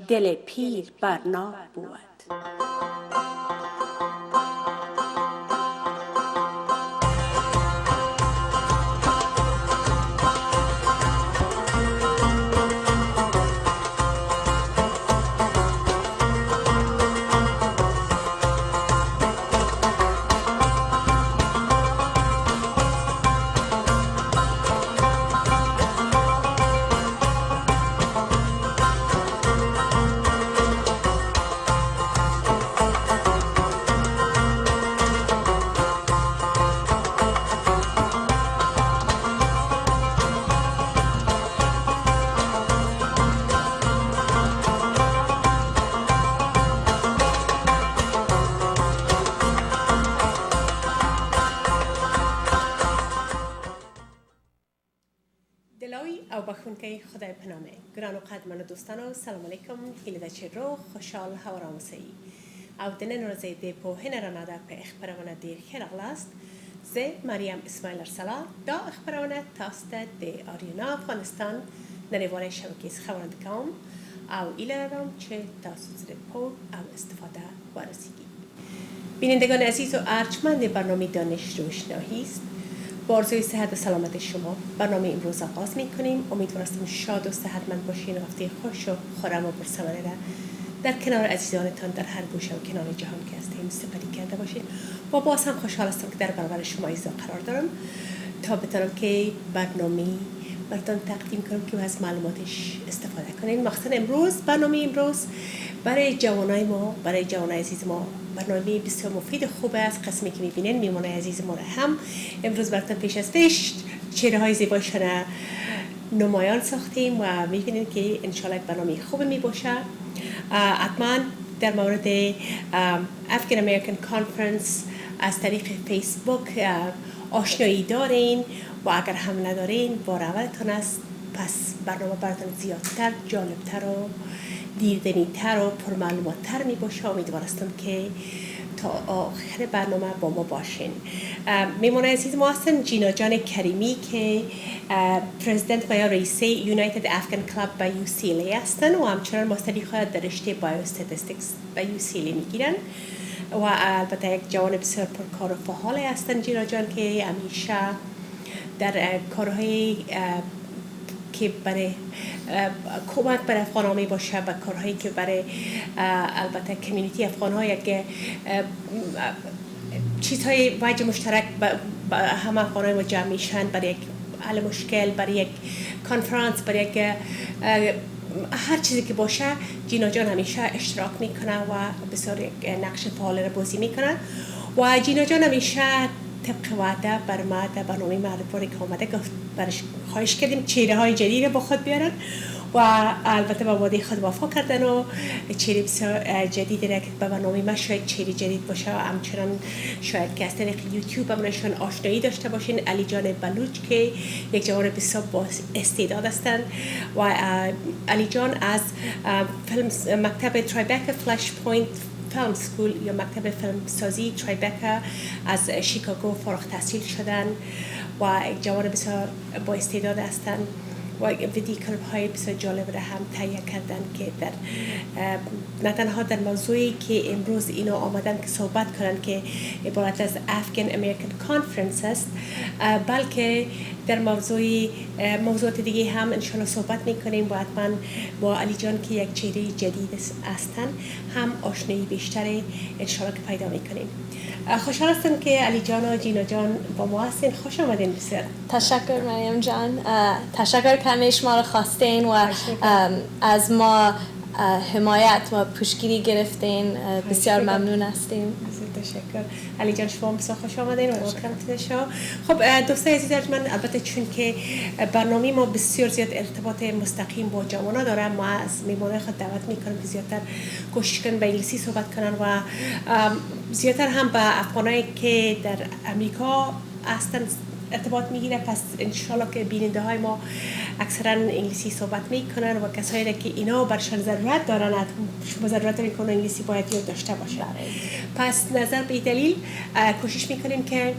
دل پیر برنا بود. دلای او بخونکه خدای پنامه گران و قدرمن دوستان و سلام علیکم هیله چه رو خوشحال هوراموسی او دنن روزه دی په هنر نادا په اخبارونه دیر خیر اغلاست زه مریم اسماعیل ارسلا دا اخبارونه تاست دی آریانا افغانستان نریواره شبکه خبرنده کام او ایله دارم چه تاسو زیر پو او استفاده ورسیگی بینندگان عزیز و ارجمند برنامه دانش روشنایی است. با آرزوی صحت و سلامت شما برنامه امروز آغاز می‌کنیم. امیدوارم شاد و صحتمند باشین و هفته خوش و خرم و پرثمره را در کنار عزیزانتان در هر گوشه و کنار جهان که هستیم سپری کرده باشین. و باز هم خوشحال هستم که در برابر شما ایزا قرار دارم تا بتونم که برنامه براتون تقدیم کنم که از معلوماتش استفاده کنین. مخصوصا برنامه امروز برای جوانای ما، برای جوانای عزیز ما برنامه بسیار مفید خوبه از قسمی که میبینین. میمونه عزیز ما هم امروز براتون پیش از پیش چهره های زیبایشان نمایان ساختیم و میبینین که انشالله برنامه خوب میباشه. حتما در مورد African American Conference از طریق فیسبوک آشنایی دارین و اگر هم ندارین بار اولتون است. پس برنامه براتون زیادتر، جالبتر و دیردنیتر و پرمعلومات‌تر می باشه. امیدوارستم که تا آخر برنامه با ما باشین. میمونه عزیز ما هستن جینا جان کریمی که پرزیدنت و یا رئیس یونایتد افغان کلاب با UCLA هستن و همچنان ماستری خود در رشته بایوستاتیستیکس با UCLA میگیرن و البته یک جوان بسیار پرکار و فعال هستن جینا جان که همیشه در کارهای که برای کمک برای افغان ها می باشه و کارهایی که برای البته کمیونیتی افغان ها یک چیزهای وجه مشترک با همه افغان های ما جمع میشن برای یک حل مشکل، برای یک کنفرانس، برای یک هر چیزی که باشه جینا جان همیشه اشتراک میکنه و بسیار یک نقش فعال را بازی میکنه و جینا جان همیشه طبق وعده بر ما در برنامه معرفی که آمده گفت برش خواهش کردیم چهره های جدید با خود بیارن و البته با وعده خود وفا کردن و چهره بسیار جدیدی را که به برنامه ما شاید چهره جدید باشه و همچنان شاید که از طریق یوتیوب همونشون آشنایی داشته باشین. علی جان بلوچ که یک جوان بسیار با استعداد هستند و علی جان از مکتب ترایبکا فلش پوینت فیلم سکول یا مکتب فیلم سازی ترایبکا از شیکاگو فارغ التحصیل شدن و یک جوان بسیار با استعداد هستند و ویدیو کلیپ های بسیار جالب را هم تهیه کردن که در نه تنها در موضوعی که امروز اینا آمدن که صحبت کنن که عبارت از African American Conference است، بلکه در موضوعات دیگه هم انشالله صحبت میکنیم و حتما با علی جان که یک چهره جدید هستن هم آشنایی بیشتری انشالله که پیدا میکنیم. خوشحال هستم که علی جان و جینا جان با ما هستین. خوش آمدین. بسیار تشکر مریم جان، تشکر که شما رو خواستین و از ما حمایت و پشتگیری گرفتین. بسیار ممنون هستیم. تشکر. علی جان شما بسیار خوش آمدین و welcome شما. خب دوستای عزیز من البته چون که برنامه ما بسیار زیاد ارتباط مستقیم با جوانا داره، ما از میمونه خود دعوت میکنم که زیادتر کوشش کنن به انگلیسی صحبت کنن و زیادتر هم با افغانایی که در امریکا هستن ارتباط میگیره. پس انشالله که بیننده های ما اکثرا انگلیسی صحبت میکنن و کسایی که اینا برشان ضرورت دارن شما ضرورت میکنن انگلیسی باید یاد داشته باشه. پس نظر به دلیل کوشش میکنیم که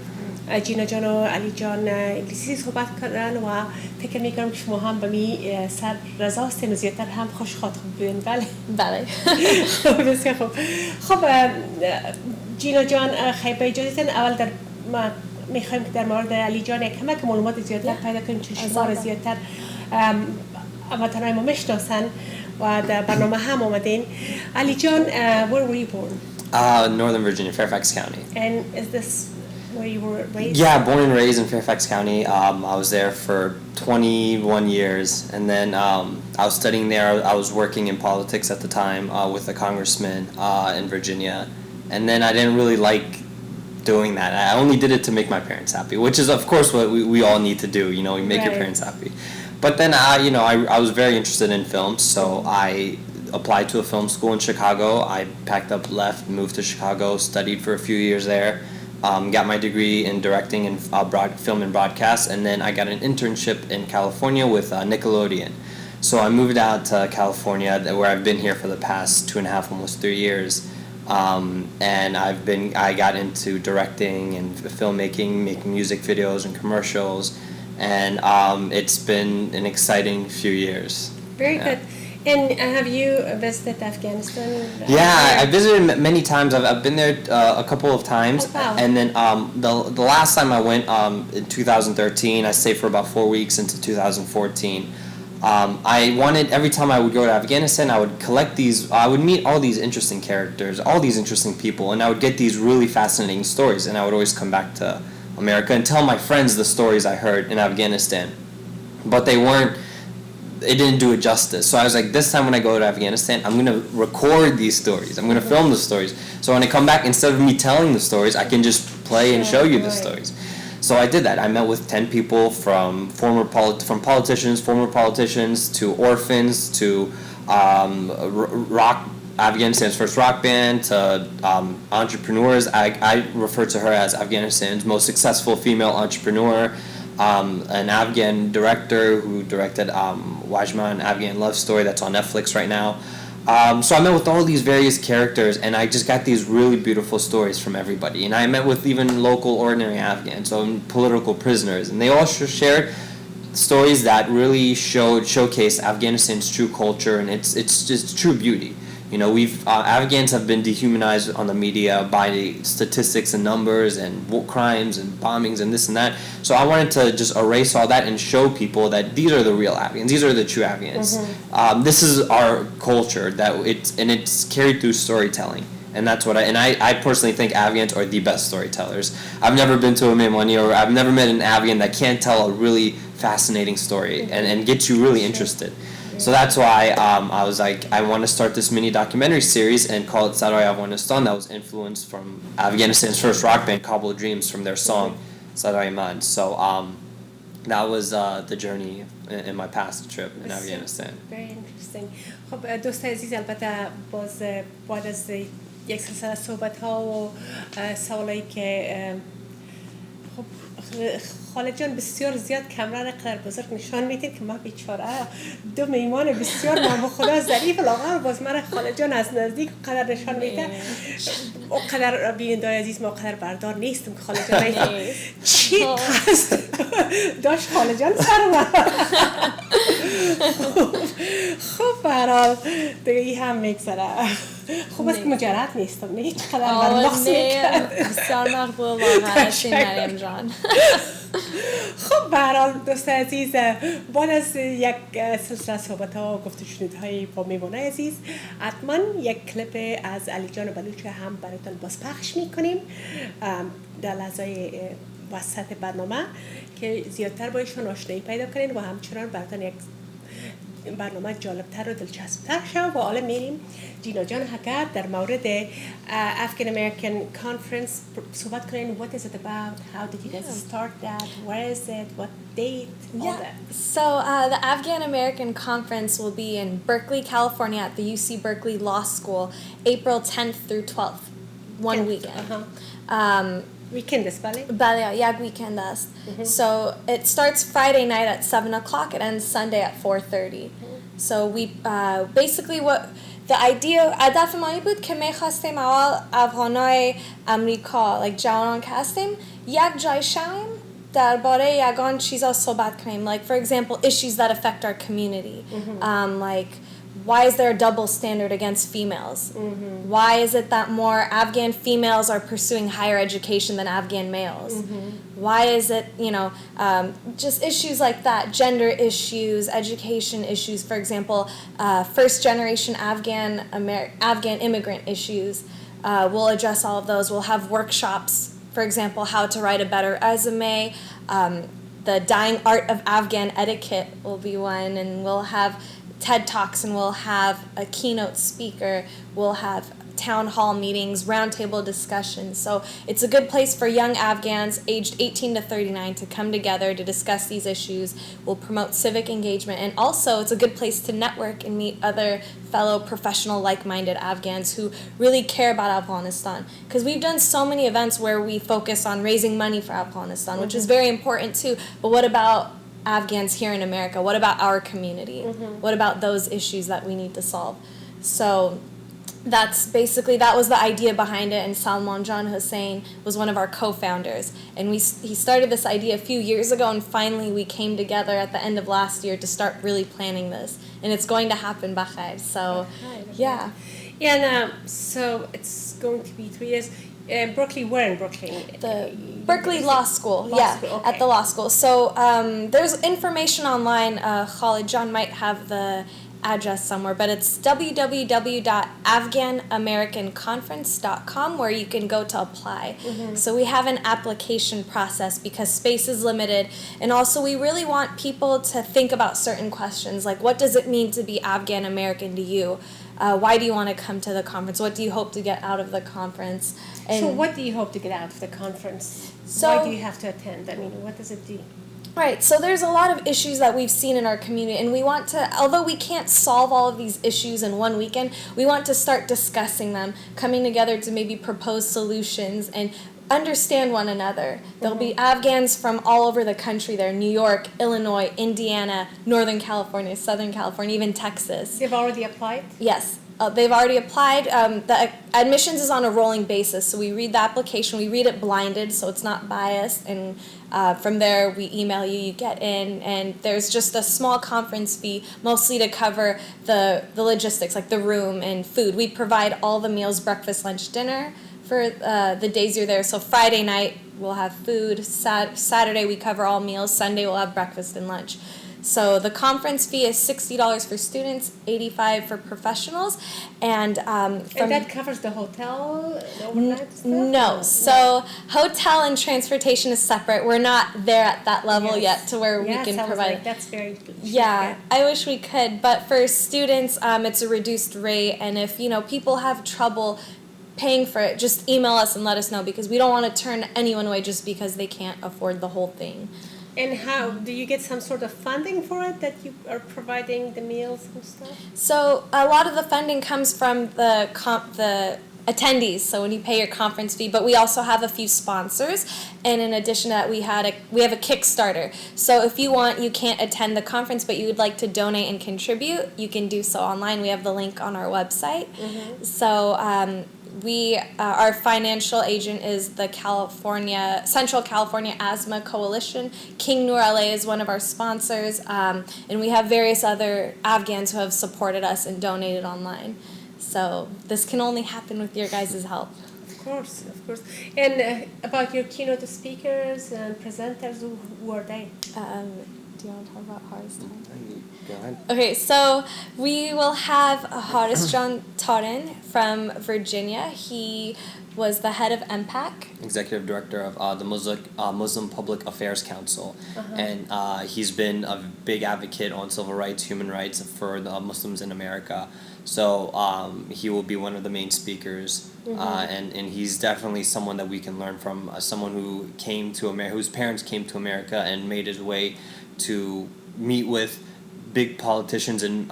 جینا جان و علی جان انگلیسی صحبت کردن و فکر میکنم که شما هم به می سر رضا هستین و زیادتر هم خوش خاطر بودین. بله بله. بسیار خوب. خب جینا جان خیلی با اجازهتون اول در ما میخوایم که در مورد علی جان یک کمک معلومات زیادتر پیدا کنیم چون شما را زیادتر وطنهای ما میشناسن و در برنامه هم آمدین. علی جان, where were you born? Northern Virginia, Fairfax County. And is this where you were raised? Yeah, born and raised in Fairfax County. I was there for 21 years, and then I was studying there. I was working in politics at the time with a congressman in Virginia, and then I didn't really like doing that. I only did it to make my parents happy, which is of course what we all need to do. You know, you make your parents happy. But then I was very interested in films, so I applied to a film school in Chicago. I packed up, left, moved to Chicago, studied for a few years there, got my degree in directing and film and broadcast, and then I got an internship in California with Nickelodeon. So I moved out to California, where I've been here for the past 2.5, almost 3 years, and I got into directing and filmmaking, making music videos and commercials, and it's been an exciting few years. Very good. And have you visited Afghanistan? Yeah, I visited many times. I've been there a couple of times. Oh, wow. And then the last time I went in 2013, I stayed for about 4 weeks into 2014. I wanted, every time I would go to Afghanistan, I would I would meet all these interesting characters, all these interesting people, and I would get these really fascinating stories, and I would always come back to America and tell my friends the stories I heard in Afghanistan. But it didn't do it justice. So I was like, this time when I go to Afghanistan, I'm going to record these stories. I'm going to film the stories. So when I come back, instead of me telling the stories, I can just play and show you the stories. So I did that. I met with 10 people from politicians, former politicians, to orphans, to Afghanistan's first rock band, to entrepreneurs. I refer to her as Afghanistan's most successful female entrepreneur. An Afghan director who directed Wajman, Afghan Love Story, that's on Netflix right now. So I met with all these various characters, and I just got these really beautiful stories from everybody. And I met with even local ordinary Afghans, so political prisoners, and they all shared stories that really showcased Afghanistan's true culture and its just true beauty. You know, Afghans have been dehumanized on the media by statistics and numbers and crimes and bombings and this and that. So I wanted to just erase all that and show people that these are the real Afghans. These are the true Afghans. Mm-hmm. This is our culture it's carried through storytelling. And that's what I personally think Afghans are the best storytellers. I've never been to a Memoni, or I've never met an Afghan that can't tell a really fascinating story and get you really interested. So that's why I was like, I want to start this mini documentary series and call it Sarai Afghanistan. That was influenced from Afghanistan's first rock band, Kabul Dreams, from their song Sarai Man. So that was the journey in my past trip in Afghanistan. Very interesting. خب دوست عزیز، البته باز بعد از یک سلسله صحبت ها و سوالایی که خب خالد جان بسیار زیاد کمران قدر بزرگ نشان میدید که ما بیچاره دو میمان بسیار من خدا ظریف لاغر باز من خالد جان از نزدیک قدر نشان میده. او قدر بیننده عزیز ما قدر بردار نیستم که خالد جان چی قصد داشت خالد جان سر خب برحال دیگه ای هم میگذره. خوب است که مجرد نیستم، نه هیچ قدر برمخص میکرد. بسیار مقبول واقعا هستین مریم جان. خب برحال دوست عزیز، بعد از یک سلسله صحبت ها و گفت و شنودهای با میمونه عزیز، حتما یک کلیپ از علی جان بلوچ هم براتون باز پخش میکنیم در لحظه وسط برنامه که زیادتر با ایشون آشنایی پیدا کنین و همچنان براتون یک برنامه جالبتر و دلچسبتر شد. و حالا میریم جینا جان حکر در مورد African American Conference صحبت کنین. What is it about? How did you guys start that? Where is it? What date? All that. So the Afghan American Conference will be in Berkeley, California at the UC Berkeley Law School, April 10th through 12th. One weekend. Weekend است بله؟ بله یک weekend است. So it starts Friday night at 7 o'clock. It ends Sunday at 4:30. So we basically what the idea هدف ما بود که میخواستیم اول افغانای امریکا like جوانان که هستیم یک جای شویم درباره یگان چیزا صحبت کنیم, like for example issues that affect our community, like why is there a double standard against females? Why is it that more Afghan females are pursuing higher education than Afghan males? Why is it, just issues like that, gender issues, education issues, for example, first generation Afghan immigrant issues. We'll address all of those. We'll have workshops, for example, how to write a better resume. The dying art of Afghan etiquette will be one, and we'll have TED Talks, and we'll have a keynote speaker, we'll have town hall meetings, roundtable discussions. So it's a good place for young Afghans aged 18 to 39 to come together to discuss these issues. We'll promote civic engagement, and also it's a good place to network and meet other fellow professional like-minded Afghans who really care about Afghanistan. Because we've done so many events where we focus on raising money for Afghanistan, which is very important too, but what about Afghans here in America? What about our community? What about those issues that we need to solve? So that was the idea behind it, and Salman Jan Hussain was one of our co-founders, and he started this idea a few years ago, and finally we came together at the end of last year to start really planning this, and it's going to happen bakhair. So yeah, and so it's going to be 3 years. Berkeley, where in Berkeley? The Berkeley Law School, okay. At the law school. So there's information online. Khalid John might have the address somewhere, but it's www.afghanamericanconference.com where you can go to apply. So we have an application process because space is limited, and also we really want people to think about certain questions, like what does it mean to be Afghan American to you? Why do you want to come to the conference? What do you hope to get out of the conference? And so what do you hope to get out of the conference? So, why do you have to attend? I mean, what does it do? Right, so there's a lot of issues that we've seen in our community, and we want to, although we can't solve all of these issues in one weekend, we want to start discussing them, coming together to maybe propose solutions and understand one another. There'll be Afghans from all over the country there, New York, Illinois, Indiana, Northern California, Southern California, even Texas. They've already applied? Yes. They've already applied. The admissions is on a rolling basis, so we read the application. We read it blinded, so it's not biased, and from there we email you, you get in, and there's just a small conference fee, mostly to cover the logistics, like the room and food. We provide all the meals, breakfast, lunch, dinner, for the days you're there. So Friday night we'll have food, Saturday we cover all meals, Sunday we'll have breakfast and lunch. So the conference fee is $60 for students, $85 for professionals, and that covers the hotel, the overnight stuff? No. So hotel and transportation is separate. We're not there at that level yet to where we can provide. Like that's very cheap. Yeah, I wish we could, but for students, it's a reduced rate, and if people have trouble paying for it, just email us and let us know, because we don't want to turn anyone away just because they can't afford the whole thing. And how do you get some sort of funding for it, that you are providing the meals and stuff? So a lot of the funding comes from the attendees, so when you pay your conference fee, but we also have a few sponsors, and in addition to that we have a Kickstarter. So if you can't attend the conference but you would like to donate and contribute, you can do so online. We have the link on our website. So our financial agent is the Central California Asthma Coalition. King Noor LA is one of our sponsors, and we have various other Afghans who have supported us and donated online. So this can only happen with your guys' help. Of course. And about your keynote speakers and presenters, who are they? Do you want to talk about Horace Tom? Go ahead. Okay, so we will have Horace John Torin from Virginia. He was the head of MPAC. Executive Director of the Muslim Public Affairs Council. And he's been a big advocate on civil rights, human rights for the Muslims in America. So he will be one of the main speakers. And he's definitely someone that we can learn from, someone who came to America, whose parents came to America and made his way to meet with big politicians and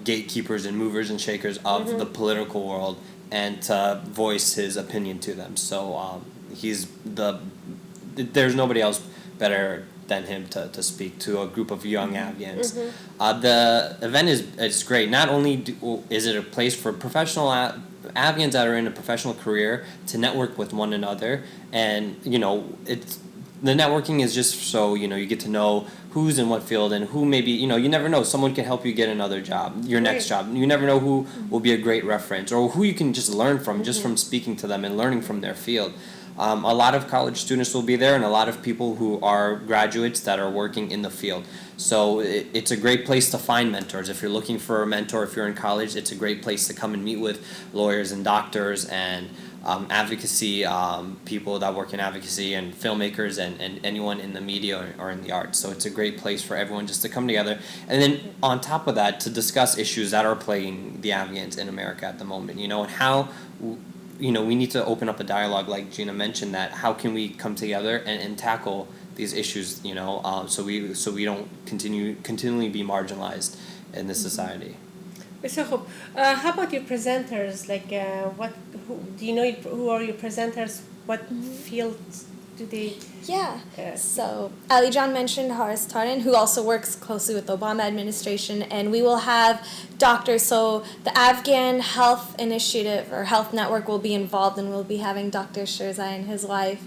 gatekeepers and movers and shakers of the political world, and to voice his opinion to them. So there's nobody else better than him to speak to a group of young Afghans. The event is great. Not only is it a place for professional Afghans that are in a professional career to network with one another, and the networking is just so you get to know who's in what field and who maybe you never know, someone can help you get another job, your next job. You never know who will be a great reference or who you can just learn from just from speaking to them and learning from their field. A lot of college students will be there, and a lot of people who are graduates that are working in the field. So it's a great place to find mentors. If you're looking for a mentor, if you're in college, it's a great place to come and meet with lawyers and doctors and advocacy people that work in advocacy and filmmakers and anyone in the media or in the arts. So it's a great place for everyone just to come together. And then on top of that, to discuss issues that are plaguing the Afghans in America at the moment, and how we need to open up a dialogue, like Gina mentioned, that how can we come together and tackle these issues, so we don't continually be marginalized in this society. So, how about your presenters? Like, who are your presenters? What fields do they? Yeah. So Ali John mentioned Horace Taran, who also works closely with the Obama administration, and we will have doctors. So the Afghan Health Initiative or Health Network will be involved, and we'll be having Dr. Shirzai and his wife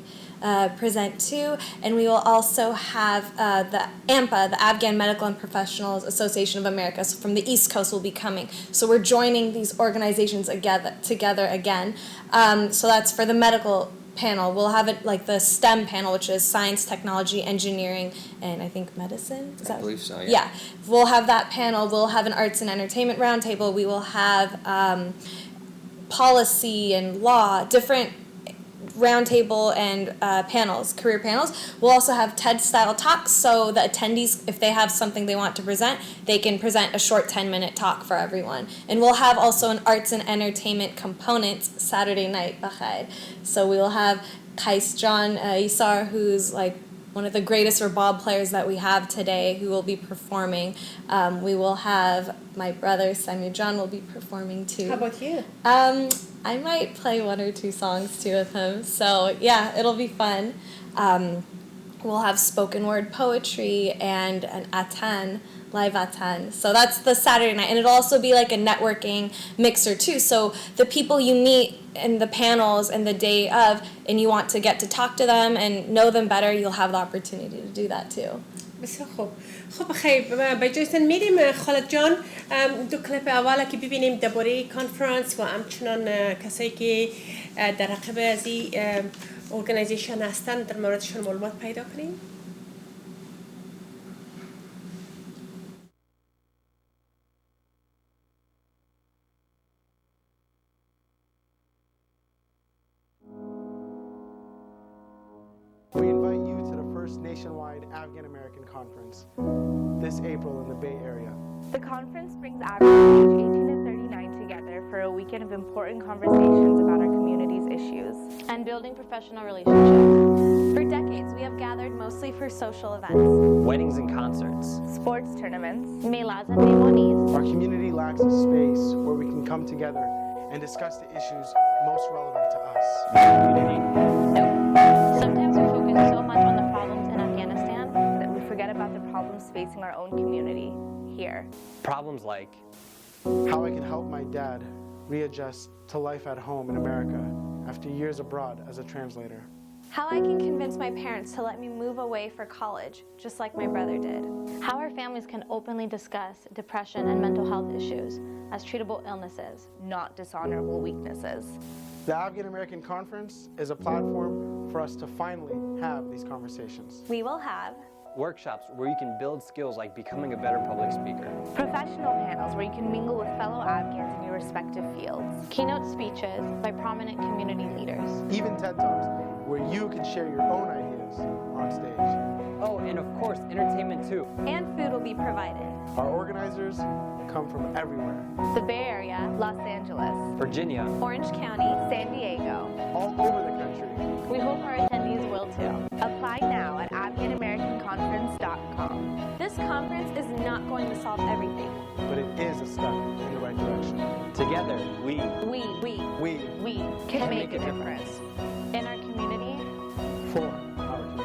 present too. And we will also have the AMPA, the Afghan Medical and Professionals Association of America, so from the East Coast will be coming. So we're joining these organizations together again. So that's for the medical panel. We'll have it like the STEM panel, which is science, technology, engineering, and I think medicine. I believe so, yeah. Yeah. We'll have that panel. We'll have an arts and entertainment roundtable. We will have policy and law, different roundtable and panels, career panels. We'll also have TED-style talks, so the attendees, if they have something they want to present, they can present a short 10-minute talk for everyone. And we'll have also an arts and entertainment component Saturday night, Bakhair. So we will have Qais John Isar, who's like one of the greatest rebab players that we have today, who will be performing. We will have my brother, Samir John, will be performing too. How about you? I might play one or two songs too with him. So yeah, it'll be fun. We'll have spoken word poetry and an atan, live atan. So that's the Saturday night. And it'll also be like a networking mixer too. So the people you meet in the panels and the day of, and you want to get to talk to them and know them better, you'll have the opportunity to do that too. بسیار خوب. خب خیلی به جایتون میریم خالد جان. دو کلیپ اوله که ببینیم درباره کانفرانس و همچنان کسایی که در رقبه از این ارگانیزیشن هستن در موردشون معلومات پیدا کنیم. We invite you to the first nationwide Afghan American Conference this April in the Bay Area. The conference brings Afghans aged 18 to 39 together for a weekend of important conversations about our community's issues and building professional relationships. For decades, we have gathered mostly for social events, weddings and concerts, sports tournaments, melas and memonis. Our community lacks a space where we can come together and discuss the issues most relevant to us. Sometimes we focus so much on the problems in Afghanistan that we forget about the problems facing our own community here. Problems like how I can help my dad readjust to life at home in America after years abroad as a translator. How I can convince my parents to let me move away for college, just like my brother did. How our families can openly discuss depression and mental health issues as treatable illnesses, not dishonorable weaknesses. The Afghan American Conference is a platform for us to finally have these conversations. We will have workshops where you can build skills like becoming a better public speaker, professional panels where you can mingle with fellow Afghans in your respective fields, keynote speeches by prominent community leaders, even TED Talks where you can share your own ideas on stage. Oh, and of course, entertainment too. And food will be provided. Our organizers come from everywhere. The Bay Area, Los Angeles, Virginia, Orange County, San Diego, all over the country. We hope our attendees will too. Apply now at AfghanAmericanConference.com. This conference is not going to solve everything, but it is a step in the right direction. Together, we can make a difference in our community, for our community.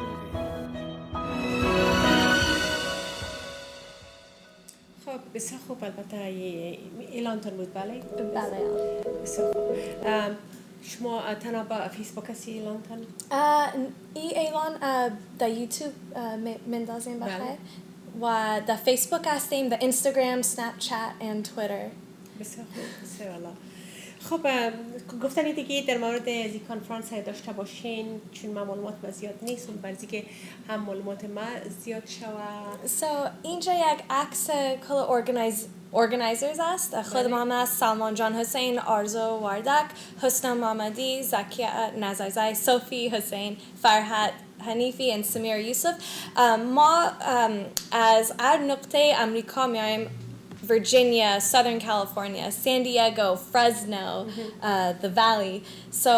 بسیار خوب. البته اعلانتون بود بله؟ بله. بسیار خوب. شما تنها با فیسبوک هستی اعلانتون؟ ای اعلان در یوتیوب مندازیم بله. بخیر و در فیسبوک هستیم، در اینستاگرام، سنپ چت و تویتر. بسیار خوب. بسیار عالی. خب گفتنی دیگه در مورد از این کنفرانس داشته باشین، چون معلومات ما زیاد نیست و برای که هم معلومات ما زیاد شود. اینجا یک عکس کل organizers است. خود ما هست سلمان جان حسین، آرزو واردک، حسنا محمدی، زکیه نزایزای، صوفی حسین، فرحت حنیفی و سمیر یوسف. ما از هر نقطه امریکا میایم: Virginia, Southern California, San Diego, Fresno, the Valley. So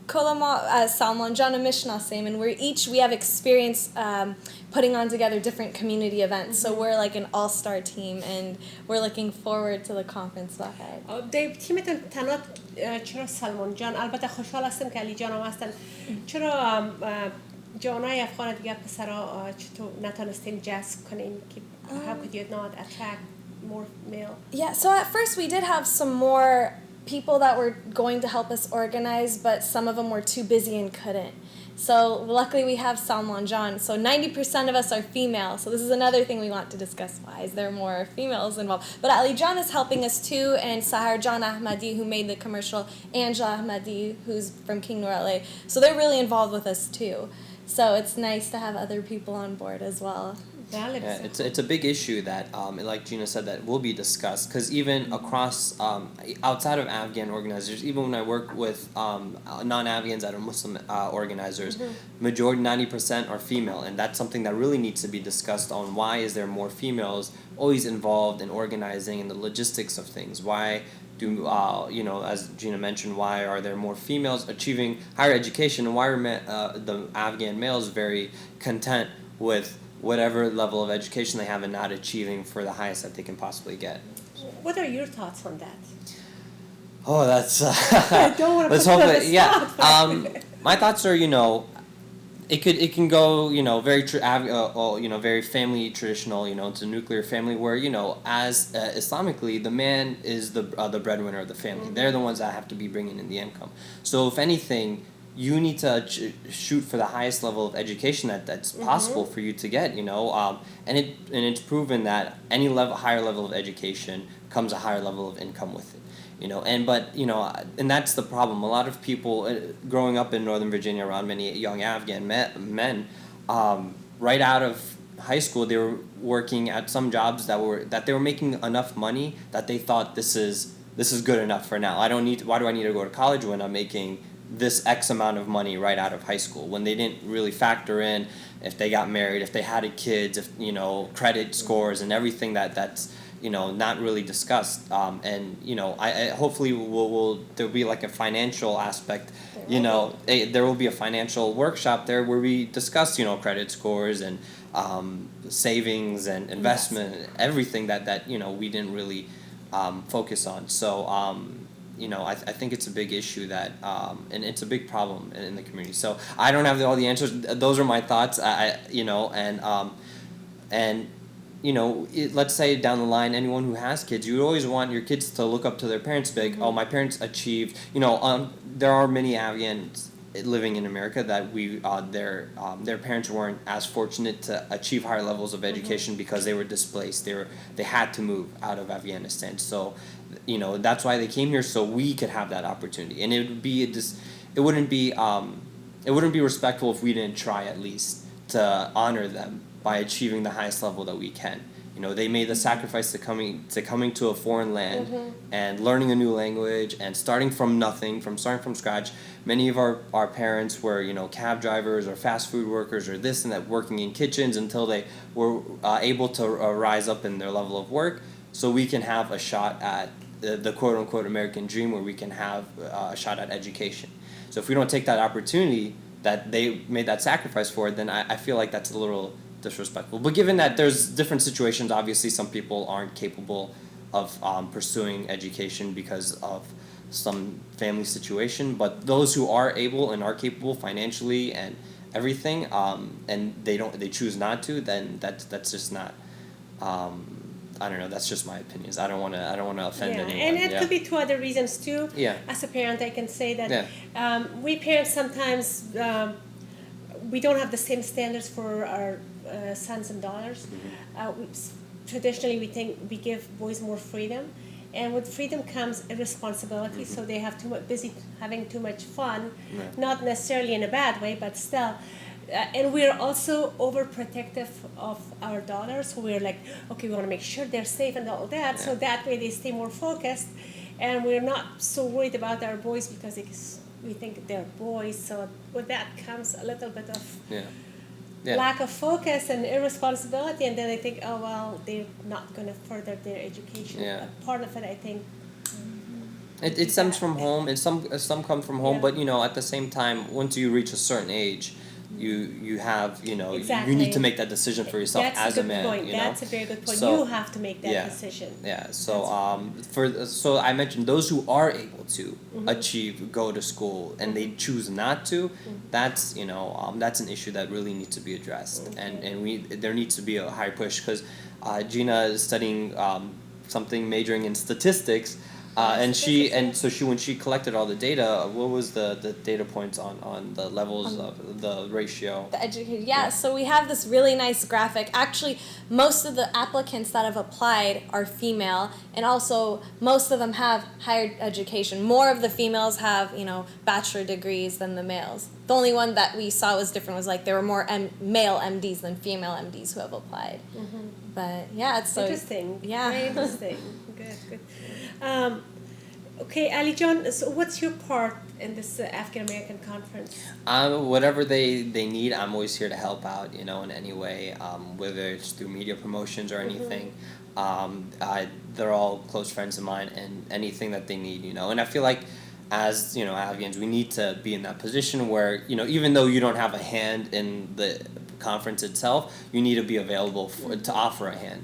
کل ما از سلمان جان میشناسیم and we have experience putting on together different community events. So we're like an all-star team and we're looking forward to the conference. در تیمتون تنها چرا سلمان جان؟ البته خوشحال هستم که علی جان هم هستن. چرا جوانای افغان دیگه پسرا چطور نتونستین جذب کنین که how could you not attract more male? Yeah, so at first we did have some more people that were going to help us organize, but some of them were too busy and couldn't. So luckily we have Salman John. So 90% of us are female. So this is another thing we want to discuss. Why is there more females involved? But Ali John is helping us too, and Sahar John Ahmadi, who made the commercial, Angela Ahmadi, who's from King Noor LA. So they're really involved with us too. So it's nice to have other people on board as well. Yeah, it's a big issue that, like Gina said, that will be discussed. Because even across, outside of Afghan organizers, even when I work with non-Afghans that are Muslim organizers, majority 90% are female, and that's something that really needs to be discussed on. Why is there more females always involved in organizing and the logistics of things? Why do as Gina mentioned, why are there more females achieving higher education, and why are the Afghan males very content with whatever level of education they have and not achieving for the highest that they can possibly get? What are your thoughts on that? Oh, that's I don't want to let's put hope you on it. the Yeah. spot. My thoughts are, it can go, very very family traditional, it's a nuclear family where, as Islamically, the man is the breadwinner of the family. They're the ones that have to be bringing in the income. So if anything, you need to shoot for the highest level of education that's possible for you to get, and it's proven that any higher level of education comes a higher level of income with it. And that's the problem. A lot of people growing up in Northern Virginia around many young Afghan men, right out of high school, they were working at some jobs that they were making enough money that they thought this is good enough for now. Why do I need to go to college when I'm making this X amount of money right out of high school, when they didn't really factor in if they got married, if they had kids, if credit scores and everything that's not really discussed. And I hopefully there'll be like a financial aspect. There will be a financial workshop there where we discuss credit scores and savings and investment, everything that we didn't really focus on. So I think it's a big issue that, and it's a big problem in the community. So I don't have all the answers. Those are my thoughts. Let's say down the line, anyone who has kids, you always want your kids to look up to their parents, big. Oh, my parents achieved. There are many Afghans living in America that their parents weren't as fortunate to achieve higher levels of education because they were displaced. They had to move out of Afghanistan. So that's why they came here, so we could have that opportunity. And it wouldn't be respectful if we didn't try at least to honor them by achieving the highest level that we can. They made the sacrifice to coming to a foreign land and learning a new language and starting from nothing, starting from scratch. Many of our parents were, cab drivers or fast food workers or this and that, working in kitchens until they were able to rise up in their level of work, so we can have a shot at the quote-unquote American dream, where we can have a shot at education. So if we don't take that opportunity that they made that sacrifice for, then I feel like that's a little disrespectful. But given that there's different situations, obviously some people aren't capable of pursuing education because of some family situation, but those who are able and are capable financially and everything, and they choose not to, then that's just not I don't know. That's just my opinions. I don't want to offend anyone. And it could be two other reasons too. Yeah. As a parent, I can say that Yeah. we parents sometimes we don't have the same standards for our sons and daughters. Traditionally, we think we give boys more freedom, and with freedom comes a responsibility. So they have busy having too much fun, not necessarily in a bad way, but still. And we're also overprotective of our daughters. So we're like, okay, we want to make sure they're safe and all that. So that way they stay more focused, and we're not so worried about our boys because we think they're boys. So with that comes a little bit of lack of focus and irresponsibility, and then I think, oh well, they're not going to further their education. Yeah. Part of it, I think. It stems from home, and some come from home. But at the same time, once you reach a certain age, you have you need to make that decision for yourself as a man. Point. That's a very good point. So, you have to make that decision. Yeah. So I mentioned those who are able to go to school and they choose not to. That's that's an issue that really needs to be addressed, and there needs to be a high push because Gina is studying something majoring in statistics. When she collected all the data, what was the data points on the levels of the ratio? The educated, so we have this really nice graphic. Actually, most of the applicants that have applied are female, and also most of them have higher education. More of the females have, bachelor degrees than the males. The only one that we saw was different was like there were more male MDs than female MDs who have applied. But it's so interesting. Yeah, very interesting. Good. Okay, Ali John, so what's your part in this African American conference? Whatever they need, I'm always here to help out, in any way, whether it's through media promotions or anything. They're all close friends of mine, and anything that they need, and I feel like as, Afghans, we need to be in that position where, even though you don't have a hand in the conference itself, you need to be available to offer a hand,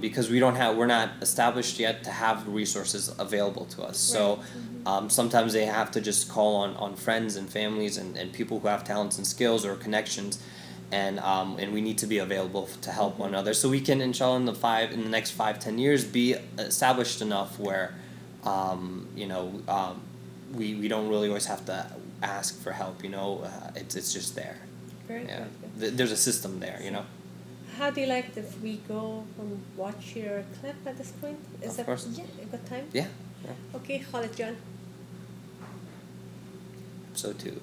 because we're not established yet to have resources available to us. So sometimes they have to just call on friends and families and people who have talents and skills or connections, and we need to be available to help one another. So we can, inshallah, in the next 5-10 years, be established enough where, we don't really always have to ask for help. It's just there. Very good. There's a system there. How do you like it if we go and watch your clip at this point? Is that a good time? Yeah. Okay, Khalid John. So too.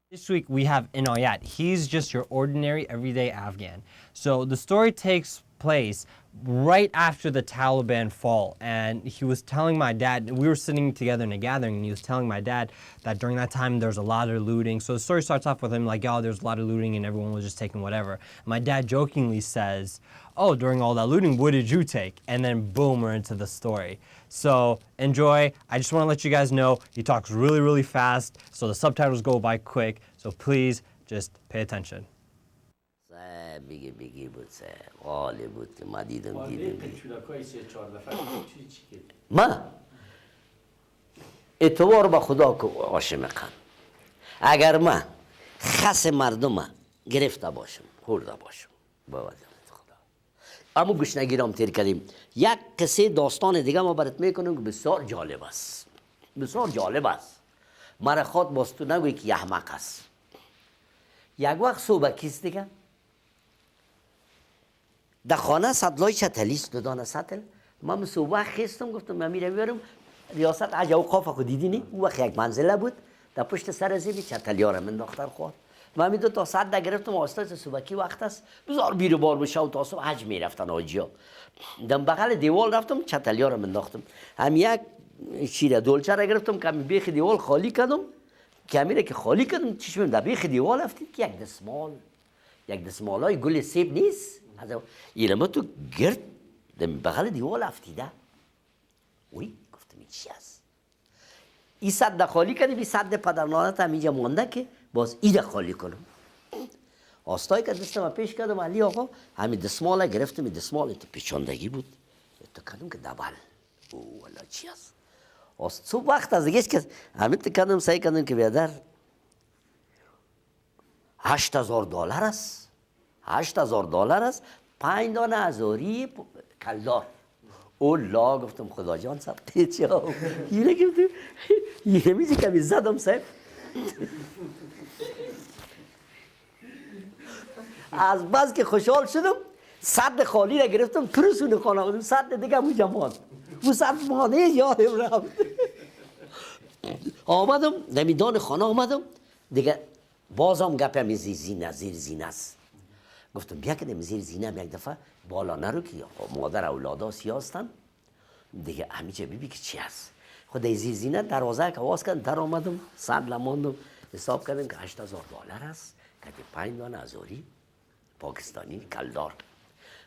This week we have Inayat. He's just your ordinary, everyday Afghan. So the story takes place right after the Taliban fall, and he was telling my dad, we were sitting together in a gathering, and he was telling my dad that during that time there's a lot of looting. So the story starts off with him like, there's a lot of looting and everyone was just taking whatever. My dad jokingly says, during all that looting, what did you take? And then boom, we're into the story. So enjoy. I just want to let you guys know he talks really, really fast, so the subtitles go by quick, so please just pay attention. بگی بود غالی بود که ما دیدم ما اعتبار با خدا که عاشقم اگر ما خس مردم گرفته باشم خورده باشم با وجه خدا اما گوش نگیرم تیر کردیم یک قصه داستان دیگه ما برات میکنم که بسیار جالب است مرا خود باز تو نگوی که احمق است یک وقت صبح کیست دیگه در خانه سطلای چتلیست دادان سطل من صبح خستم گفتم من میرم بیارم ریاست عجب اوقاف خود دیدینی اون وقت یک منزله بود در پشت سر زیبی چتلیا را من دختر خورد من می 2 ساعت در گرفتم آستاز صبحی وقت است بزار بیرو بار بشه و تا صبح حج میرفتن آجیا دم بغل دیوال رفتم چتلیا را منداختم هم یک شیر دولچه را گرفتم که بیخ دیوال خالی کردم کمیره که خالی کردم چشمم در بیخ دیوال افتید که یک دسمالای گل سیب نیست ایرما تو گرد دم بغل دیوال افتیده وی گفتم این چی است این صد خالی کردیم این صد پدرنانت هم اینجا مانده که باز ایده خالی کنم آستایی که دستم پیش کردم علی آقا همین دسماله گرفتم این دسمال تو پیچاندگی بود تو کردم که دبل او والا چی است صبح وقت از دیگه که همین تو کردم سعی کردم که بیادر $8,000 است. $8,000 است. 5 دانه ازاری کلدار. اولا گفتم خدا جان صدقه چه اینه گفتم اینه میشه کمی زدم صاحب. از بس که خوشحال شدم صد خالی را گرفتم پرسون خانه بودم صد دیگه همون جماعت اون صد مانه یادم رفت. آمدم نمیدان خانه آمدم دیگه بازم گپم زیر زینه است. گفتم بیا که زیر زینه یک دفعه بالا نرو که مادر اولادا سیاستن دیگه همیشه ببین که چی هست. خود زیر زینه دروازه که آواز کردن در آمدم صد لماندم حساب کردم که $8,000 است که 5 دانه ازوری پاکستانی کلدار.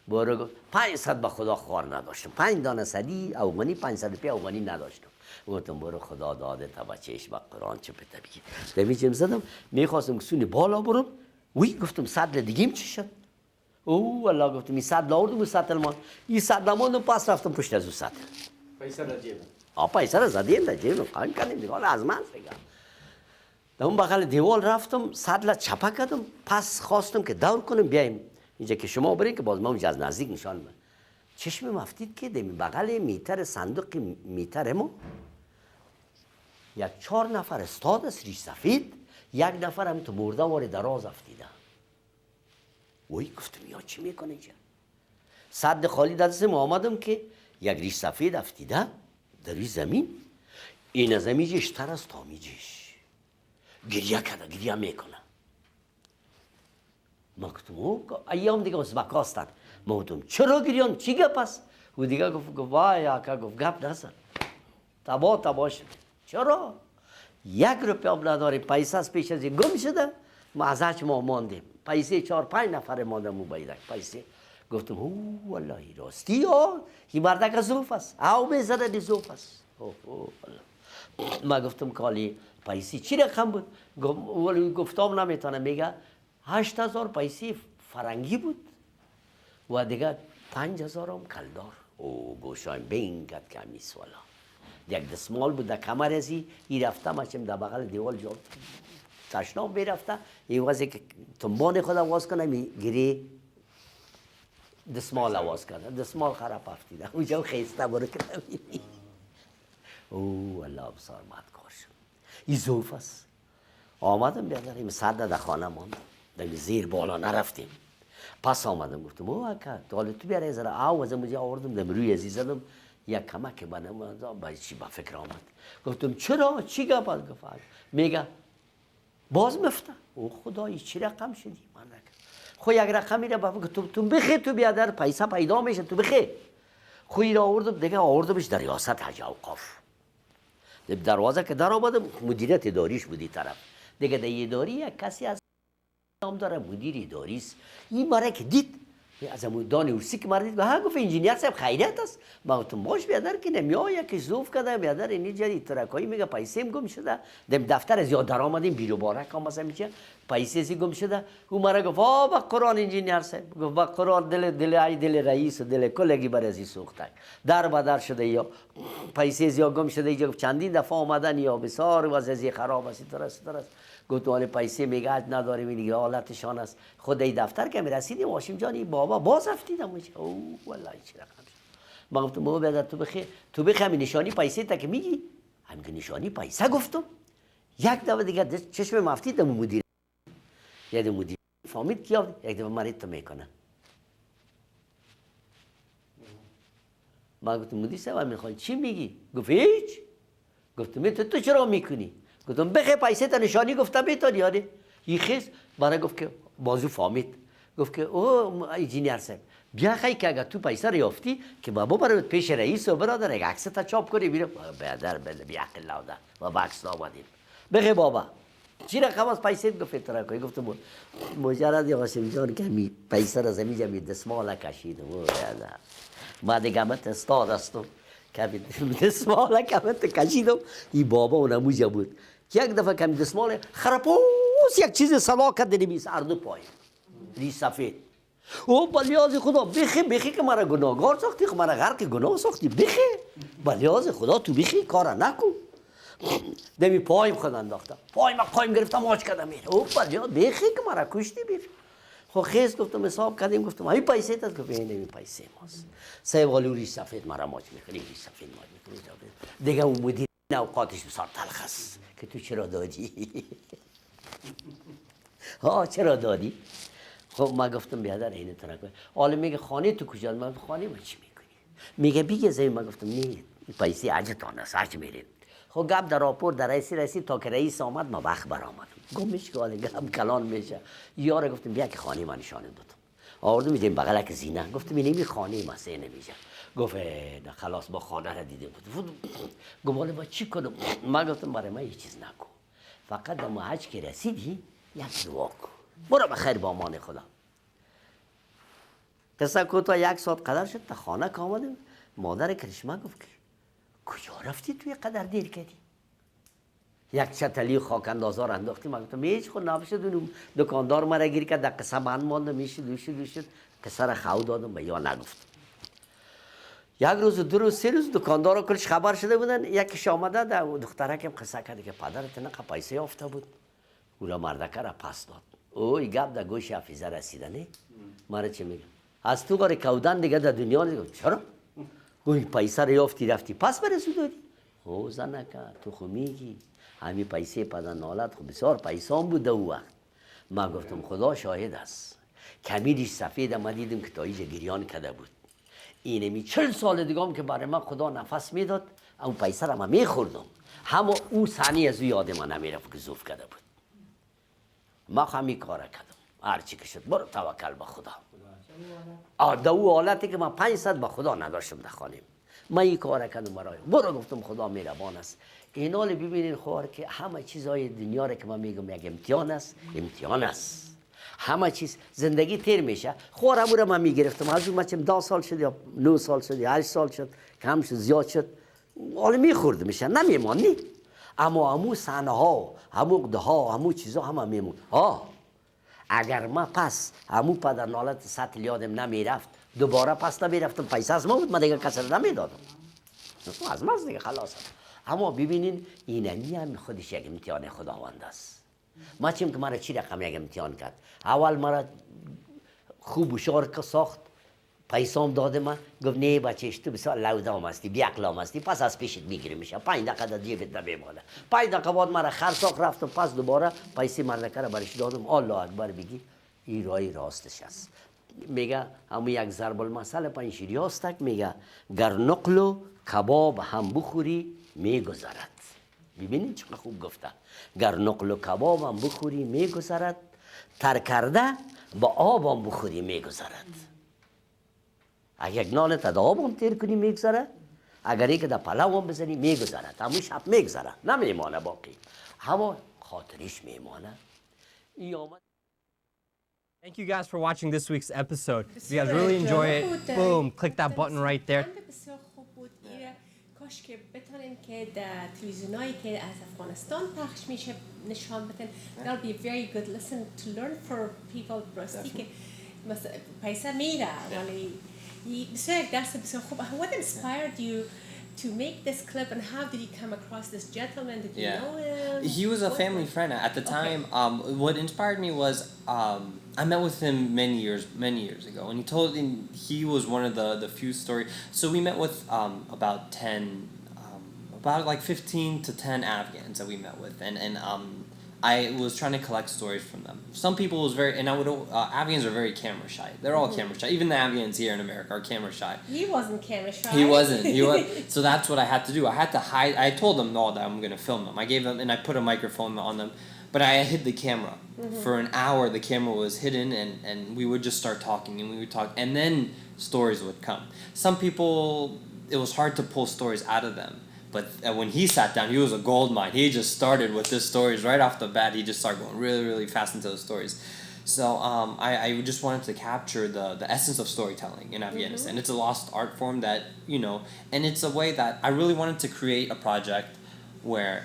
برو گفت 500 به خدا خوار نداشتم 5 دانه صدی افغانی 500 روپیه افغانی نداشتم. گفتم برو خدا داده تا بچهش با قرآن چه بتبی نمیچم زدم میخواستم کسونی بالا برم وی گفتم 100 دیگه چی شد. او والله گفتم این 100 آوردم 100 المان این 100 المان پاس رفتم پشت از اون 100 پیسه را جیب پیسه را زدیم در جیب قایم کردیم دیگه از من دیگه در اون بغل دیوال رفتم 100 چپا کردم پس خواستم که دور کنم بیایم اینجا که شما برین که باز ما اونجا از نزدیک نشان بدم. چشم افتید که در بغل میتر صندوق میتر ما 4 نفر استاد است ریش سفید 1 نفر هم تو مرده وار دراز افتیده. وی گفتم یا چی میکنه اینجا. صد خالی دستم آمدم که 1 ریش سفید افتیده در زمین این زمینش تر از تامیجش گریه کرده گریه میکنه. ما گفتم ایام دیگه از بکاستن ما گفتم چرا گریان چی گپ است. و دیگه گفت وای آقا گفت گپ نزن تبا شد. چرا 1 روپیه هم نداریم پیسه از پیش از گم شده ما ازش ما ماندیم پیسه 4-5 نفر ماندم و بایدک پیسه. گفتم او والله راستی این مردک زوف است او بزنه دی زوف است. ما گفتم کالی پیسه چی رقم بود گفتم نمیتونه میگه 8,000 پیسه فرنگی بود و دیگه 5,000 هم کلدار. او گوشایم بینگت کمی سوالا 1 دستمال بود در کمر ازی ای رفته ماشم در بغل دیوال جا تشناب بیرفته ای واسه که تنبان خود آواز کنه گیری دستمال آواز کنه دستمال خراب افتیده اونجا خیسته برو کنه او الله بسار مدکار شد ای زوف است. آمدم بیادریم 100 در خانه ماند در زیر بالا نرفتیم پس آمدم گفتم او اکا تو بیاره زره آو از مجا آوردم در روی ازی زدم 1 کمک بنام با چی با فکر آمد. گفتم چرا چی گفت گفت میگه باز مفته او خدایی چی رقم شدی من نکرد خو 1 رقمی را بابا تو بخی تو بیادر پیسه پیدا میشه تو بخی خوی را آوردم دیگه آوردمش در ریاست حج اوقاف دروازه که در آمدم مدیریت اداریش بودی طرف دیگه در اداری 1 کسی از نام داره مدیر اداری است. این مرا که دید از دان ورسی که مرد دید گفت انجینیر صاحب خیریت است. ما گفتم باش بیادر که نمیای که زوف کرده بیادر اینی جدی ترکایی میگه پیسه گم شده دم دفتر از یاد در آمدیم بیرو بارک هم مثلا میشه پیسه سی گم شده. او مرا گفت با قرآن انجینیر صاحب گفت با قرآن دل رئیس و دل کلگی بر ازی سوخته در بدر شده یا پیسه زیاد گم شده اینجا چندین دفعه آمدن یا بسیار وضعیت خراب است ترس گفت ولی پیسه میگه نداریم این حالتشان است خود این دفتر که میرسیدیم واشیم جانی بابا باز افتیدم او والله چی رقم شد. ما گفتم بابا بیادر تو بخی همین نشانی پیسه تا که میگی همین نشانی پیسه گفتم 1 دفعه دیگه چشم مفتید مدیر یاد مدیر فهمید که 1 دفعه مرید تو میکنه. ما گفتم مدیر صاحب میخوان چی میگی گفت هیچ. گفتم تو چرا میکنی گفتم بخی پیسه تا نشانی گفتم بیتار یاره این خیز برای گفت که بازو فهمید گفت که او انجینیر صاحب بیا خیلی که اگر تو پیسه ریافتی که بابا برای پیش رئیس و برادر یک عکس تا چاپ کنی بیره بیادر بیا عقل لاوده و بکس آمدیم بخی بابا چی رقم از پیسه گفت ترکایی گفتم مجرد هاشم جان که می پیسه را زمین جمعی دستمال کشیدم ما دیگه همت استاد هستم که دستمال کمت کشیدم این بابا اونموجه بود 1 دفعه کمی دستمال خرپوس 1 چیز صلاح کرد نمیس اردو پای ریش سفید او بلیاز خدا بخی که مرا گناهگار ساختی که مرا غرق گناه ساختی بخی بلیاز خدا تو بخی کارا نکن. دمی پایم خود انداختم پایم گرفتم آج کردم میره او پر جا بیخی که مرا کشتی بیر خب خیز گفتم حساب کردیم گفتم ای پیسه تا گفت این پیسه ماست صاحب قالوری سفید مرا ماچ میکنی سفید ماچ میکنی دیگه اون مدیر اوقاتش بسیار تلخ است که تو چرا دادی ها چرا دادی خب ما گفتم بیادر اینو ترک حالا میگه خانه تو کجا من خانه من چی میکنی میگه بیگه زمین ما گفتم نه پیسه اجتان است اج میریم خب گپ در راپور در رئیسی تا که رئیس آمد ما وقت برآمد گمش که حالا گپ کلان میشه یاره گفتم بیا که خانه من نشانت بدم آوردم میدیم بغلک زینه گفتم این خانه ما سه نمیشه گفت نه خلاص با خانه را دیدیم گفت با چی کنم ما گفتم برای من هیچ چیز نکن فقط در حج که رسیدی یک دعا کن برو بخیر با امان خدا قصه کو تا یک ساعت قدر شد تا خانه که آمدیم مادر کرشمه گفت کجا رفتی توی قدر دیر کردی یک چتلی خاک اندازار انداختی من گفتم هیچ خود نباشد اون دکاندار مرا گیر کرد در قصه بند مانده میشد قصه را خو دادم به یا نگفت یک روز دو روز سه روز دکاندارا کلش خبر شده بودن یکیش آمده در دخترکم قصه کرد که پدرت نقه پیسه یافته بود او را مردکه را پس داد اوی گپ در گوش حفیظه رسیده نه مرا چه میگم از تو گاره کودن دیگه در دنیا نیست چرا گوی پیسه را یافتی رفتی پس برسو دادی او زنکه تو خو میگی همین پیسه پدر نالت خو بسیار پیسه هم بود او وقت من گفتم خدا شاهد است کمیدش سفید ما دیدم که تا اینجا گریان کرده بود اینمی 40 سال دیگه هم که برای من خدا نفس میداد اون پیسه را من میخوردم همه او ثانی از او یاد من نمیرفت که زوف کرده بود ما همین کار کردم هرچی که شد برو توکل به خدا در او حالتی که من 500 به خدا نداشتم در خانیم من این کار کردم برای برو گفتم خدا مهربان است این حال ببینین خوار که همه چیزهای دنیا را که من میگم یک امتحان است همه چیز زندگی تیر میشه خوار امو را من میگرفتم از اون مچم 10 سال شد یا 9 سال شد یا 8 سال شد کم شد زیاد شد حالا میخورد میشه نمیمانی اما همو صحنه ها همو عقده ها همو چیزا همه میمون اگر ما پس همو پدر نالت سطل یادم نمیرفت دوباره پس نمیرفتم پیسه از ما بود من دیگه کسی را نمیدادم از ما دیگه خلاص اما ببینین اینمی هم خودش یک امتحان خداوند است ما چیم که مرا چی رقم یک امتحان کرد اول مرا خوب هوشیار ساخت پیسام داده من گفت نه بچهش تو بسیار لودام هستی بیعقلام هستی پس از پیشت میگیری میشه 5 دقیقه در جیبت نمیمانه 5 دقیقه بعد مرا خرساق رفتم پس دوباره پیسه مردکه را برش دادم الله اکبر بگی این رای راستش است میگه همون یک ضرب المثل پنشیری هستک میگه گر نقل و کباب هم بخوری میگذرد ببینید چقدر خوب گفته گر نقل و کباب هم بخوری میگذرد تر کرده با آب هم بخوری میگذرد اگر یک نان تا آب هم تیر کنی میگذره اگر یک در پلو هم بزنی میگذره همون شب میگذره نمیمانه باقی همون خاطرش میمانه ای آمد Thank you guys for watching this week's episode. If you guys really enjoy it, boom, click that button right there. بسیار خوب بود کاش که بتونیم که در تلویزیونایی که از افغانستان پخش میشه نشان بدن. That'll be a very good lesson to learn for people براستی که مثلا پیسه میره ولی بسیار یک درس بسیار خوب. What inspired you to make this clip and how did you come across this gentleman? Did you know him? He was a family friend at the time. What inspired me was I met with him many years ago, and he was one of the few stories. So we met with about like 15 to 10 Afghans that we met with, and I was trying to collect stories from them. Some people was Afghans are very camera shy. They're all camera shy. Even the Afghans here in America are camera shy. He wasn't camera shy. He wasn't. So that's what I had to do. I had to hide. I told them all that I'm going to film them. I gave them, and I put a microphone on them, but I hid the camera. For an hour, the camera was hidden, and we would just start talking, and we would talk, and then stories would come. Some people, it was hard to pull stories out of them. But when he sat down, he was a gold mine. He just started with his stories right off the bat. He just started going really, really fast into the stories. So I just wanted to capture the essence of storytelling in Afghanistan. It's a lost art form that, and it's a way that I really wanted to create a project where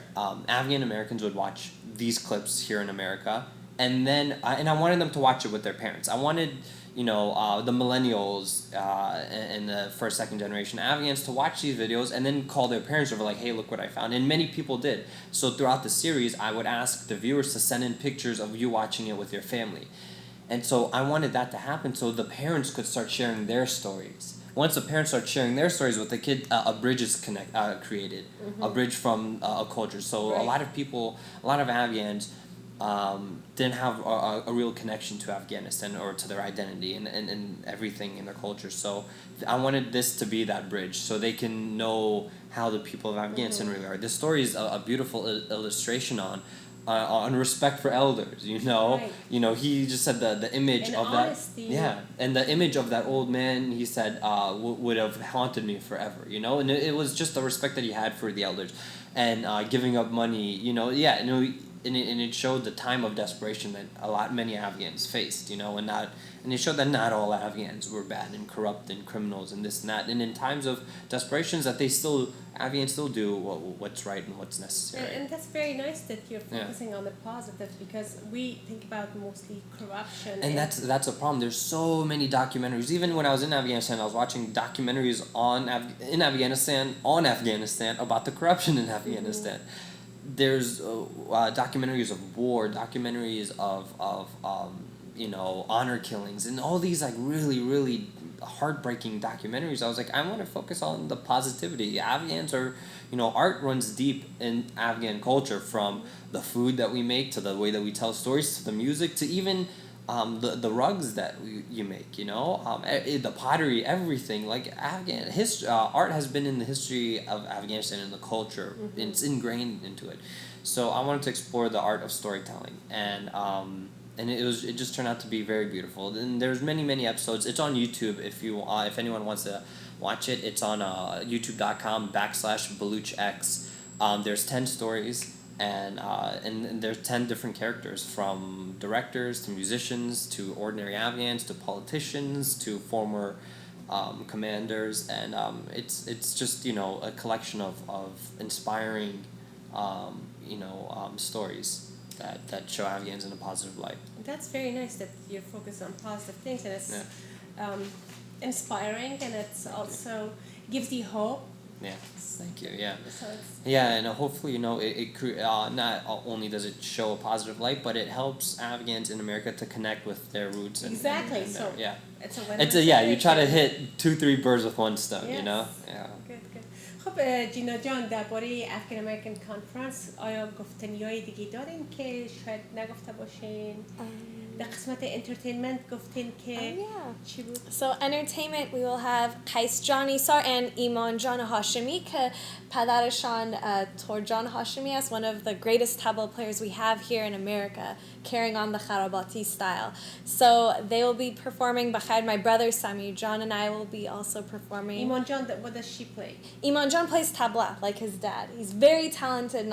Afghan Americans would watch these clips here in America. And then I wanted them to watch it with their parents. I wanted, the millennials and the first, second generation Afghans to watch these videos and then call their parents over like, hey, look what I found. And many people did. So throughout the series, I would ask the viewers to send in pictures of you watching it with your family. And so I wanted that to happen so the parents could start sharing their stories. Once the parents start sharing their stories with the kid, a bridge is created, a bridge from a culture. So Right. a lot of Afghans didn't have a real connection to Afghanistan or to their identity and everything in their culture. So I wanted this to be that bridge so they can know how the people of Afghanistan really are. This story is a beautiful illustration on respect for elders, Right. He just said the image And of honesty. that. Yeah, and the image of that old man, he said, would have haunted me forever, and it was just the respect that he had for the elders and giving up money, and it showed the time of desperation that many Afghans faced, and it showed that not all Afghans were bad and corrupt and criminals and this and that, and in times of desperations that Afghans still do what's right and what's necessary. And that's very nice that you're Yeah. focusing on the positive, because we think about mostly corruption. And that's a problem. There's so many documentaries. Even when I was in Afghanistan, I was watching documentaries on Afghanistan about the corruption in Afghanistan. There's documentaries of war, documentaries of honor killings, and all these like really, really heartbreaking documentaries. I was like, I want to focus on the positivity. Afghans are, art runs deep in Afghan culture, from the food that we make to the way that we tell stories to the music to even the rugs that you make, the pottery, everything. Like Afghan art has been in the history of Afghanistan and the culture. It's ingrained into it. So I wanted to explore the art of storytelling, and it just turned out to be very beautiful. And there's many episodes. It's on YouTube if anyone wants to watch it. It's on youtube.com/BaluchX. There's 10 stories. And there's 10 different characters, from directors to musicians to ordinary Afghans to politicians to former commanders, and it's just a collection of inspiring stories that show Afghans in a positive light. That's very nice that you're focused on positive things, and it's inspiring, and it's also gives you hope. Yeah, thank you. Yeah. So it's And hopefully, not only does it show a positive light, but it helps Afghans in America to connect with their roots. Exactly. And So yeah. it's a You try to hit 2-3 birds with one stone, Yes. Yeah. Good. خب جینا جان، درباره افغان امریکن کانفرنس آیا گفتنیای دیگه دارین که شاید نگفته باشین؟ در قسمت انترتینمنت گفتین که چی بود؟ So entertainment, we will have Qais Jan Isar and Iman Jan Hashemi, که پدرشان Torjan Hashemi is one of the greatest tabla players we have here in America, carrying on the Kharabati style. So they will be performing. Bakhair, my brother Samir Jan and I will be also performing. ایمان جان، what does she play? Iman Jan plays tabla like his dad. He's very talented,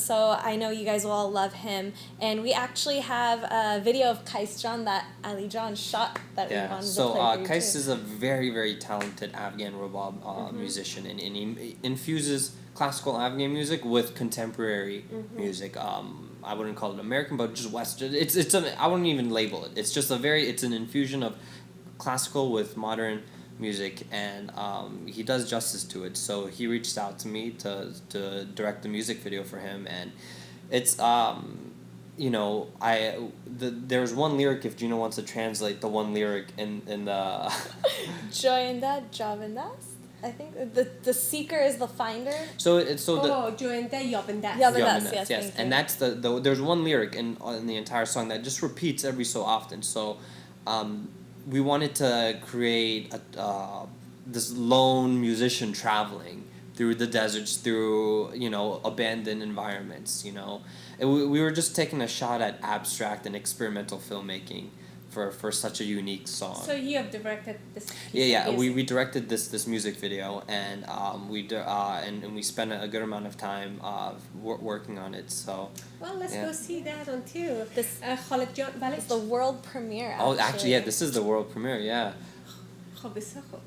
so I know you guys will all love him. And we actually have a video of Qais Jan that Ali Jan shot that we wanted to play for you Qais too. is a very, very talented Afghan Rabab musician, and he infuses classical Afghan music with contemporary music. I wouldn't call it American, but just Western. I wouldn't even label it. It's an infusion of classical with modern music, and he does justice to it. So he reached out to me to direct the music video for him, and it's there's one lyric, if Gina wants to translate the one lyric in the Joinda Javandas. I think the seeker is the finder. جوینده یابنده. Yabandas, yes. yes. Thank And you. that's there's one lyric in the entire song that just repeats every so often. So we wanted to create this lone musician traveling through the deserts, through abandoned environments. And we were just taking a shot at abstract and experimental filmmaking for such a unique song. So you have directed this piece Yeah. of music. We directed this music video, and we spent a good amount of time working on it. So. Well, let's Yeah. go see that one too. This Khalid John, بله. It's the world premiere. Oh, actually, yeah, this is the world premiere. Yeah. خب بسیار خوب.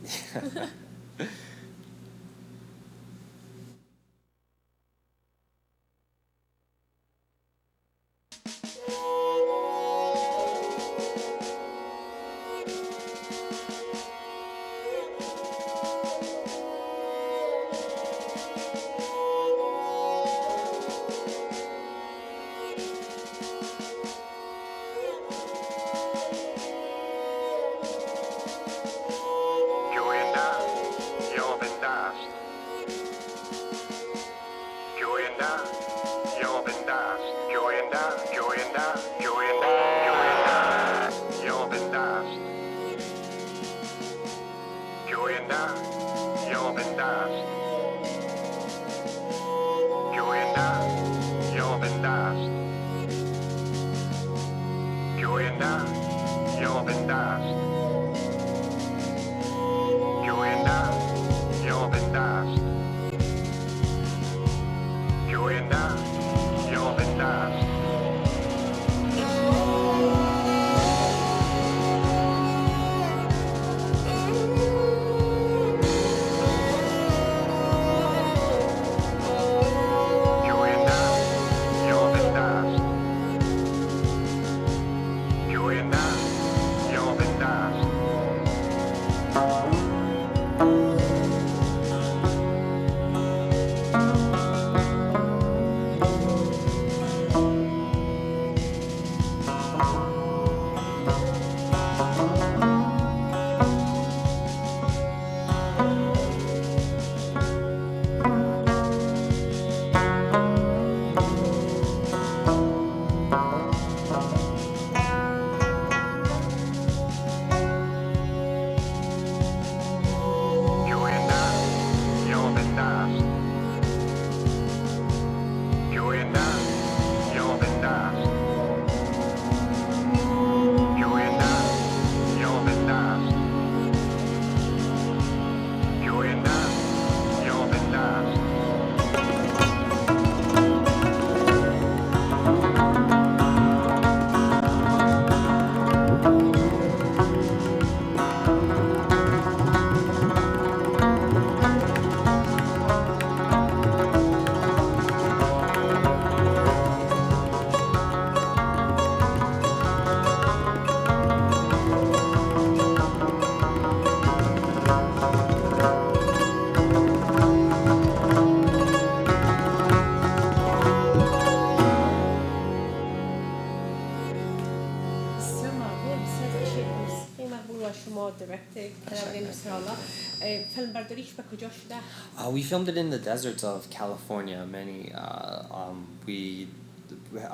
فیلم برداریش به کجا شده؟ We filmed it in the deserts of California.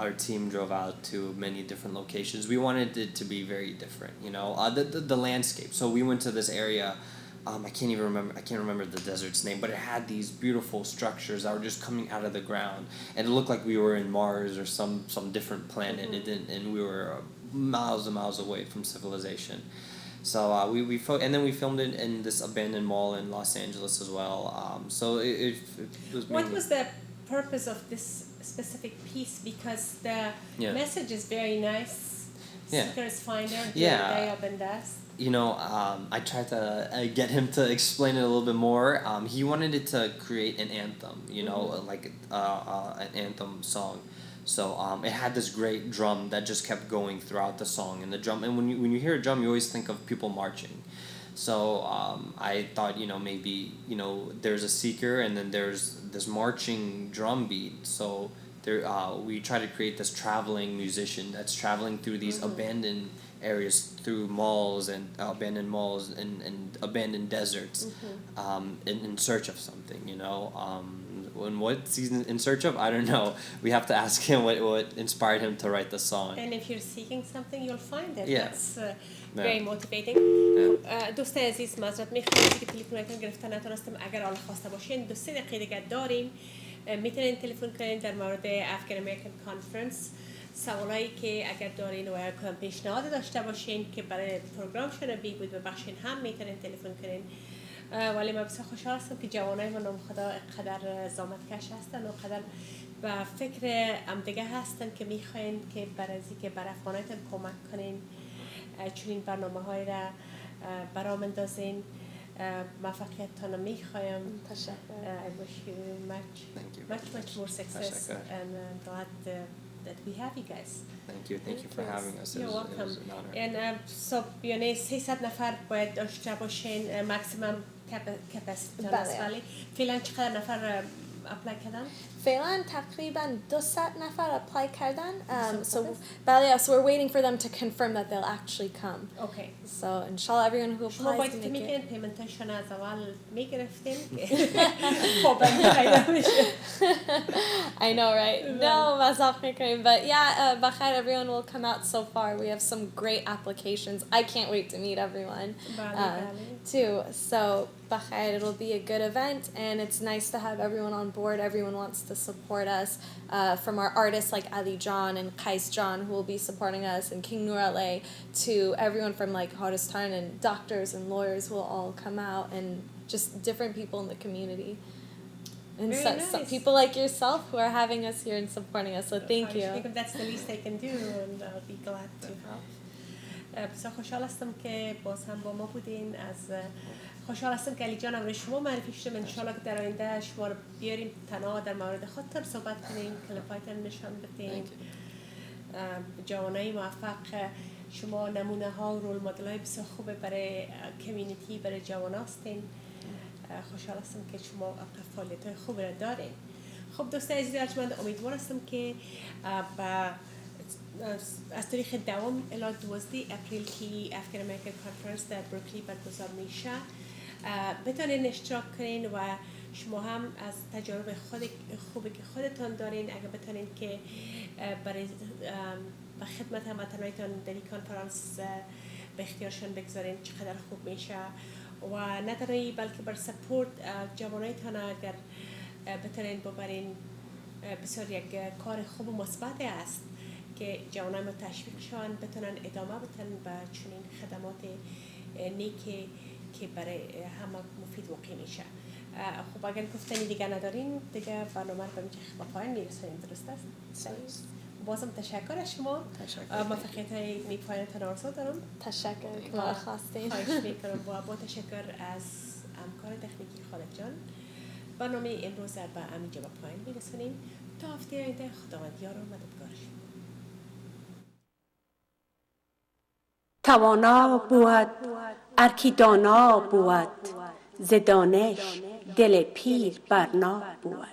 Our team drove out to many different locations. We wanted it to be very different, the landscape. So we went to this area. I can't remember the desert's name, but it had these beautiful structures that were just coming out of the ground, and it looked like we were in Mars or some different planet. It didn't, and we were miles and miles away from civilization. So and then we filmed it in this abandoned mall in Los Angeles as well. So it was. What was the purpose of this specific piece? Because the message is very nice. Seekers find it. Day up and dust. I tried to get him to explain it a little bit more. He wanted it to create an anthem, like an anthem song. So it had this great drum that just kept going throughout the song, and the drum. And when you hear a drum, you always think of people marching. So I thought, maybe there's a seeker, and then there's this marching drum beat. So we try to create this traveling musician that's traveling through these abandoned areas, through malls and abandoned deserts, in search of something, And what he's in search of, I don't know. We have to ask him what inspired him to write the song. And if you're seeking something, you'll find it. Yeah. That's very motivating. دوستای عزیز، معذرت میخوام که تلفنتون گرفتن نتونستم. اگر حال خواسته باشین 2-3 دقیقه دیگه داریم، میتونین تلفن کنین در مورد افغان امریکن کانفرنس. سوالایی که اگر دارین و کدام پیشنهاد داشته باشین که برای پروگرام شنوی بود ببخشین هم میتونین تلفن کنین. ولی من بسیار خوشحال هستم که جوانای من نام خدا قدر زحمتکش هستن و قدر به فکر همدیگه هستن که میخواین که برای که بر افغانایتان کمک کنین، چنین برنامه‌های را برام اندازین. موفقیتتان رو میخوایم. تشکر. I wish you much more success, and I'm glad that we have you guys. Thank you for having us. You're welcome. It was an honor. And so یعنی 300 نفر باید داشته باشین ماکسیمم کپاسیتی است. ولی فعلا چقدر نفر اپلای کردن؟ فعلا تقریبا 200 نفر اپلای کردن. So we're waiting for them to confirm that they'll actually come. Okay. So inshallah everyone who شما applies باید to که make میگن it. پیمنتشون از اول میگرفتین پابندی پیدا میشه. I know, right? No, مزاق میکنیم. But yeah, بخیر, everyone will come out so far. We have some great applications. I can't wait to meet everyone too. So بخیر, it'll be a good event, and it's nice to have everyone on board. Everyone wants to support us, from our artists like Ali John and Qais John, who will be supporting us, and King Noor LA, to everyone from like Kurdistan, and doctors and lawyers will all come out, and just different people in the community. And some people like yourself who are having us here and supporting us, so thank you. That's the least I can do, and I'll be glad to help. بسیار خوشحال هستم که باز هم با ما بودین. خوشحال هستم که علی جان امروز شما معرفی شدم. انشالله که در آینده شما رو بیاریم تنها در مورد خودتان صحبت کنیم، کلیپایتان نشان بدین. جوانای موفق، شما نمونه ها و رول مدل های بسیار خوبه برای کمیونیتی، برای جوان هستین. خوشحال هستم که شما فعالیت های خوب را دارین. خب دوستای عزیز ارجمند، امیدوار هستم که از تاریخ 2 الی 12 اپریل که افغان امریکن کانفرنس در بروکلی برگزار میشه بتونین اشتراک کنین و شما هم از تجارب خوبی که خودتان دارین اگر بتونین که برای به خدمت هموطنانتان در این کانفرنس به اختیارشان بگذارین چقدر خوب میشه. و نه تنهایی بلکه بر سپورت جوانایتان اگر بتونین ببرین بسیار یک کار خوب و مثبت است که جوانان تشویق شوند بتونن ادامه بدن به چنین خدمات نیکی که برای همه مفید واقع میشه. خب اگر گفتنی دیگه ندارین دیگه برنامه رو به پایان میرسونیم. درست است؟ بازم تشکر از شما. موفقیت های نیپایانتان آرزو دارم. تشکر که ما خواستین. خواهش میکنم و با تشکر از همکار تکنیکی خالد جان. برنامه امروز را به همینجا به پایان میرسونیم. تا هفته آینده خداوند یار و مددگارش. توانا بود ارکی دانا بود ز دانش دل پیر برنا بود.